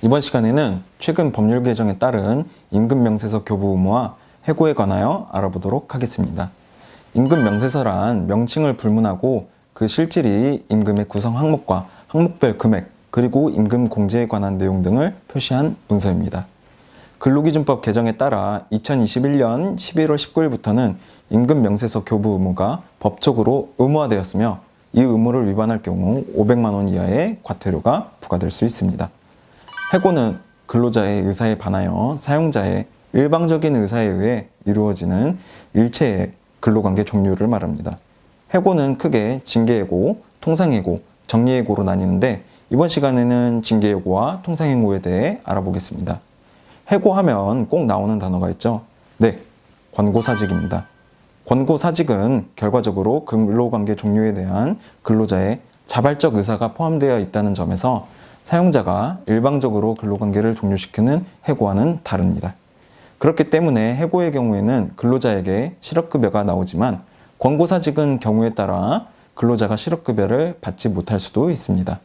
이번 시간에는 최근 법률 개정에 따른 임금명세서 교부 의무와 해고에 관하여 알아보도록 하겠습니다. 임금명세서란 명칭을 불문하고 그 실질이 임금의 구성 항목과 항목별 금액, 그리고 임금 공제에 관한 내용 등을 표시한 문서입니다. 근로기준법 개정에 따라 2021년 11월 19일부터는 임금명세서 교부 의무가 법적으로 의무화되었으며 이 의무를 위반할 경우 500만 원 이하의 과태료가 부과될 수 있습니다. 해고는 근로자의 의사에 반하여 사용자의 일방적인 의사에 의해 이루어지는 일체의 근로관계 종료를 말합니다. 해고는 크게 징계해고, 통상해고, 정리해고로 나뉘는데 이번 시간에는 징계해고와 통상해고에 대해 알아보겠습니다. 해고하면 꼭 나오는 단어가 있죠. 네, 권고사직입니다. 권고사직은 결과적으로 근로관계 종료에 대한 근로자의 자발적 의사가 포함되어 있다는 점에서 사용자가 일방적으로 근로관계를 종료시키는 해고와는 다릅니다. 그렇기 때문에 해고의 경우에는 근로자에게 실업급여가 나오지만 권고사직은 경우에 따라 근로자가 실업급여를 받지 못할 수도 있습니다.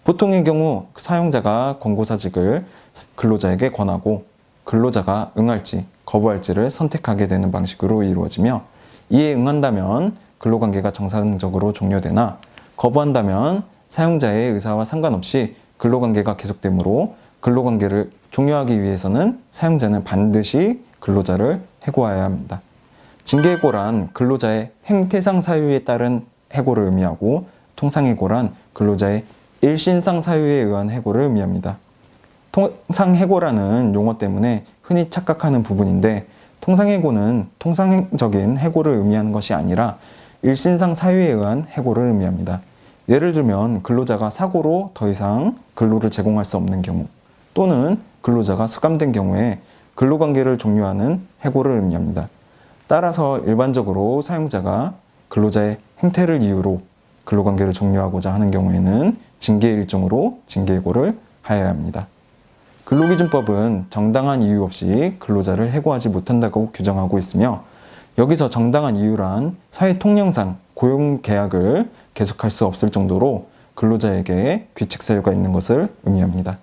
보통의 경우 사용자가 권고사직을 근로자에게 권하고 근로자가 응할지 거부할지를 선택하게 되는 방식으로 이루어지며 이에 응한다면 근로관계가 정상적으로 종료되나 거부한다면 사용자의 의사와 상관없이 근로관계가 계속되므로 근로관계를 종료하기 위해서는 사용자는 반드시 근로자를 해고해야 합니다. 징계해고란 근로자의 행태상 사유에 따른 해고를 의미하고 통상해고란 근로자의 일신상 사유에 의한 해고를 의미합니다. 통상해고라는 용어 때문에 흔히 착각하는 부분인데 통상해고는 통상적인 해고를 의미하는 것이 아니라 일신상 사유에 의한 해고를 의미합니다. 예를 들면 근로자가 사고로 더 이상 근로를 제공할 수 없는 경우 또는 근로자가 수감된 경우에 근로관계를 종료하는 해고를 의미합니다. 따라서 일반적으로 사용자가 근로자의 행태를 이유로 근로관계를 종료하고자 하는 경우에는 징계 일종으로 징계해고를 하여야 합니다. 근로기준법은 정당한 이유 없이 근로자를 해고하지 못한다고 규정하고 있으며 여기서 정당한 이유란 사회통념상 고용계약을 계속할 수 없을 정도로 근로자에게 규칙 사유가 있는 것을 의미합니다.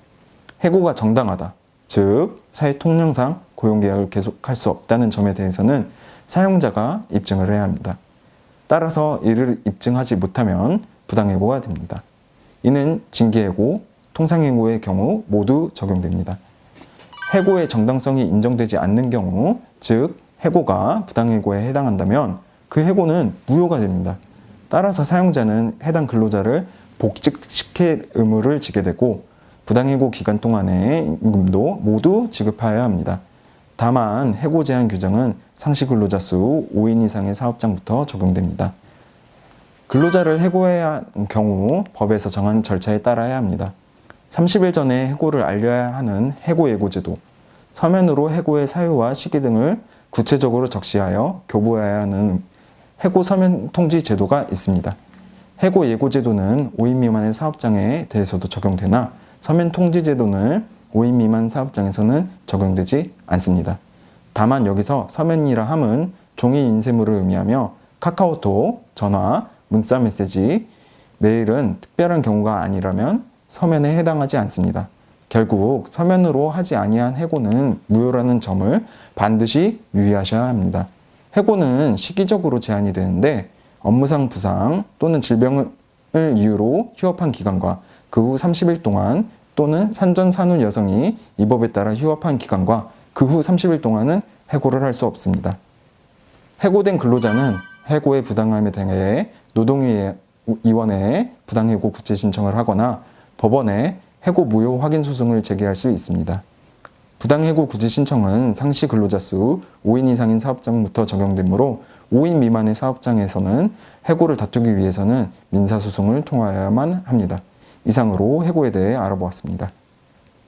해고가 정당하다, 즉 사회통념상 고용계약을 계속할 수 없다는 점에 대해서는 사용자가 입증을 해야 합니다. 따라서 이를 입증하지 못하면 부당해고가 됩니다. 이는 징계해고, 통상해고의 경우 모두 적용됩니다. 해고의 정당성이 인정되지 않는 경우, 즉 해고가 부당해고에 해당한다면 그 해고는 무효가 됩니다. 따라서 사용자는 해당 근로자를 복직시킬 의무를 지게 되고 부당해고 기간 동안의 임금도 모두 지급하여야 합니다. 다만 해고 제한 규정은 상시 근로자 수 5인 이상의 사업장부터 적용됩니다. 근로자를 해고해야 하는 경우 법에서 정한 절차에 따라야 합니다. 30일 전에 해고를 알려야 하는 해고예고제도, 서면으로 해고의 사유와 시기 등을 구체적으로 적시하여 교부해야 하는 해고 서면 통지 제도가 있습니다. 해고 예고제도는 5인 미만의 사업장에 대해서도 적용되나 서면 통지 제도는 5인 미만 사업장에서는 적용되지 않습니다. 다만 여기서 서면이라 함은 종이 인쇄물을 의미하며 카카오톡, 전화, 문자 메시지, 메일은 특별한 경우가 아니라면 서면에 해당하지 않습니다. 결국 서면으로 하지 아니한 해고는 무효라는 점을 반드시 유의하셔야 합니다. 해고는 시기적으로 제한이 되는데 업무상 부상 또는 질병을 이유로 휴업한 기간과 그 후 30일 동안 또는 산전산후 여성이 이 법에 따라 휴업한 기간과 그 후 30일 동안은 해고를 할 수 없습니다. 해고된 근로자는 해고의 부당함에 대해 노동위원회에 부당해고 구제 신청을 하거나 법원에 해고 무효 확인 소송을 제기할 수 있습니다. 부당해고 구제 신청은 상시 근로자 수 5인 이상인 사업장부터 적용되므로 5인 미만의 사업장에서는 해고를 다투기 위해서는 민사소송을 통하여야만 합니다. 이상으로 해고에 대해 알아보았습니다.